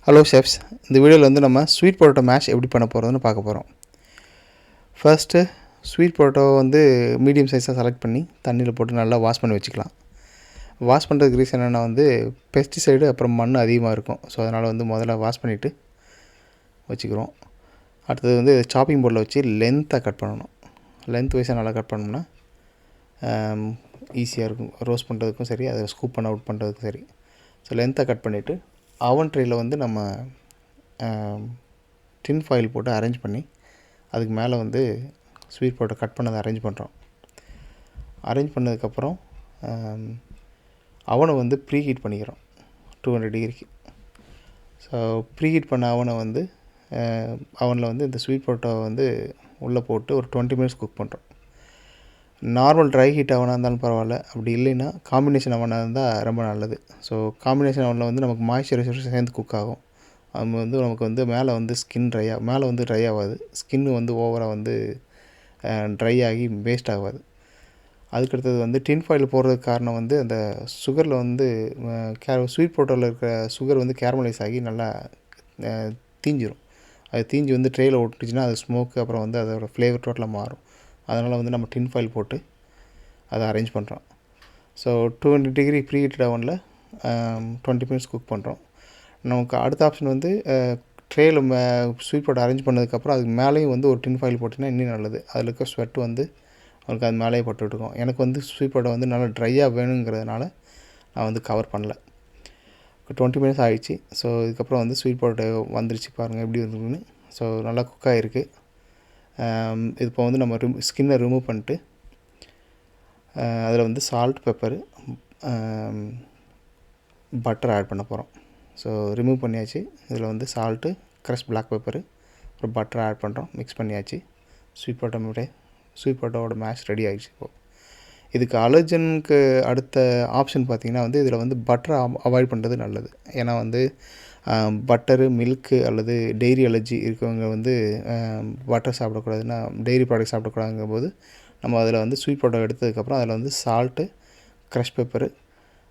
Hello chefs, இந்த வீடியோவில் வந்து நம்ம ஸ்வீட் பொட்டேட்டோ மேஷ் எப்படி பண்ண போகிறதுன்னு பார்க்க போகிறோம். ஃபர்ஸ்ட்டு ஸ்வீட் பொட்டேட்டோ வந்து மீடியம் சைஸாக செலக்ட் பண்ணி தண்ணியில் போட்டு நல்லா வாஷ் பண்ணி வச்சுக்கலாம். வாஷ் பண்ணுறதுக்கு ரீசன் என்னென்னா வந்து பெஸ்டிசைடு அப்புறம் மண் அதிகமாக இருக்கும். ஸோ அதனால் வந்து முதல்ல வாஷ் பண்ணிவிட்டு வச்சுக்கிறோம். அடுத்தது வந்து சாப்பிங் போர்டில் வச்சு லென்த்தாக கட் பண்ணணும். லென்த் வைஸாக நல்லா கட் பண்ணோம்னா ஈஸியாக இருக்கும். ரோஸ்ட் பண்ணுறதுக்கும் சரி, அதை ஸ்கூப் பண்ண அவுட் பண்ணுறதுக்கும் சரி. ஸோ லென்த்தாக கட் பண்ணிவிட்டு அவன் ட்ரேயில் வந்து நம்ம டின் ஃபாயில் போட்டு அரேஞ்ச் பண்ணி அதுக்கு மேலே வந்து ஸ்வீட் பொட்டேட்டோ கட் பண்ணதை அரேஞ்ச் பண்ணுறோம். அரேஞ்ச் பண்ணதுக்கப்புறம் அவனை வந்து ப்ரீ ஹீட் பண்ணிக்கிறோம் 200 டிகிரிக்கு. ஸோ ப்ரீ ஹீட் பண்ண அவனை வந்து அவனில் வந்து இந்த ஸ்வீட் பொட்டேட்டோ வந்து உள்ளே போட்டு ஒரு 20 மினிட்ஸ் குக் பண்ணுறோம். நார்மல் ட்ரை ஹீட் அவனாக இருந்தாலும் பரவாயில்ல, அப்படி இல்லைன்னா காம்பினேஷன் அவனாக இருந்தால் ரொம்ப நல்லது. ஸோ காம்பினேஷன் அவனில் வந்து நமக்கு மாய்ஸ்சரைசர் சேர்ந்து குக் ஆகும். அது வந்து நமக்கு வந்து மேலே வந்து மேலே வந்து ட்ரை ஆகாது, ஸ்கின்னு வந்து ஓவராக வந்து ட்ரை ஆகி வேஸ்ட் ஆகாது. அதுக்கடுத்தது வந்து டின் ஃபாயில் போடுறதுக்கு காரணம் வந்து அந்த சுகரில் வந்து ஸ்வீட் பொட்டேட்டோவில் இருக்கிற சுகர் வந்து கேரமலைஸ் ஆகி நல்லா தீஞ்சிரும். அது தீஞ்சி வந்து ட்ரேயில் ஒட்டுச்சுன்னா அது ஸ்மோக்கு அப்புறம் வந்து அதோடய ஃப்ளேவர் டோட்டலாக மாறும். அதனால் வந்து நம்ம டின் ஃபாயில் போட்டு அதை அரேஞ்ச் பண்ணுறோம். ஸோ 200 டிகிரி ப்ரீ ஹீட்டட் அவனில் 20 மினிட்ஸ் குக் பண்ணுறோம். நமக்கு அடுத்த ஆப்ஷன் வந்து ட்ரேயில் ஸ்வீட் பொட்டேட்டோ அரேஞ்ச் பண்ணதுக்கப்புறம் அதுக்கு மேலேயும் வந்து ஒரு டின் ஃபாயில் போட்டிங்கன்னா இன்னும் நல்லது. அதில் இருக்க ஸ்வெட் வந்து அவங்களுக்கு அது மேலேயே போட்டுருக்கோம். எனக்கு வந்து ஸ்வீட் பொட்டேட்டோ வந்து நல்லா ட்ரையாக வேணுங்கிறதுனால நான் வந்து கவர் பண்ணல. 20 மினிட்ஸ் ஆகிடுச்சு. ஸோ இதுக்கப்புறம் வந்து ஸ்வீட் பொட்டேட்டோ வந்துருச்சு, பாருங்கள் எப்படி இருக்குன்னு. ஸோ நல்லா குக் ஆகிருக்கு. இது இப்போ வந்து நம்ம ஸ்கின்னை ரிமூவ் பண்ணிட்டு அதில் வந்து சால்ட், பெப்பரு, பட்டர் ஆட் பண்ண போகிறோம். ஸோ ரிமூவ் பண்ணியாச்சு. இதில் வந்து சால்ட்டு, க்ரஷ் பிளாக் பெப்பரு, அப்புறம் பட்டர் ஆட் பண்ணுறோம். மிக்ஸ் பண்ணியாச்சு. ஸ்வீட் பொட்டேட்டோவோட மேஷ் ரெடி ஆகிடுச்சு. இப்போது இதுக்கு அலர்ஜனுக்கு அடுத்த ஆப்ஷன் பார்த்திங்கன்னா வந்து இதில் வந்து பட்டரை அவாய்ட் பண்ணுறது நல்லது. ஏன்னா வந்து பட்டரு, மில்க்கு அல்லது டெய்ரி அலர்ஜி இருக்கவங்க வந்து பட்டர் சாப்பிடக்கூடாதுன்னா, டெய்ரி ப்ராடக்ட் சாப்பிடக்கூடாதுங்கும் போது நம்ம அதில் வந்து ஸ்வீட் பொட்டேட்டோ எடுத்ததுக்கப்புறம் அதில் வந்து சால்ட்டு, க்ரஷ் பெப்பரு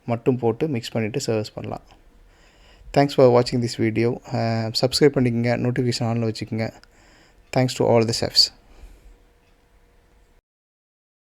மட்டும் போட்டு மிக்ஸ் பண்ணிவிட்டு சர்வ்ஸ் பண்ணலாம். தேங்க்ஸ் ஃபார் வாட்சிங் திஸ் வீடியோ. சப்ஸ்கிரைப் பண்ணிக்கோங்க, நோட்டிஃபிகேஷன் ஆனில் வச்சுக்கோங்க. Thanks to all the chefs.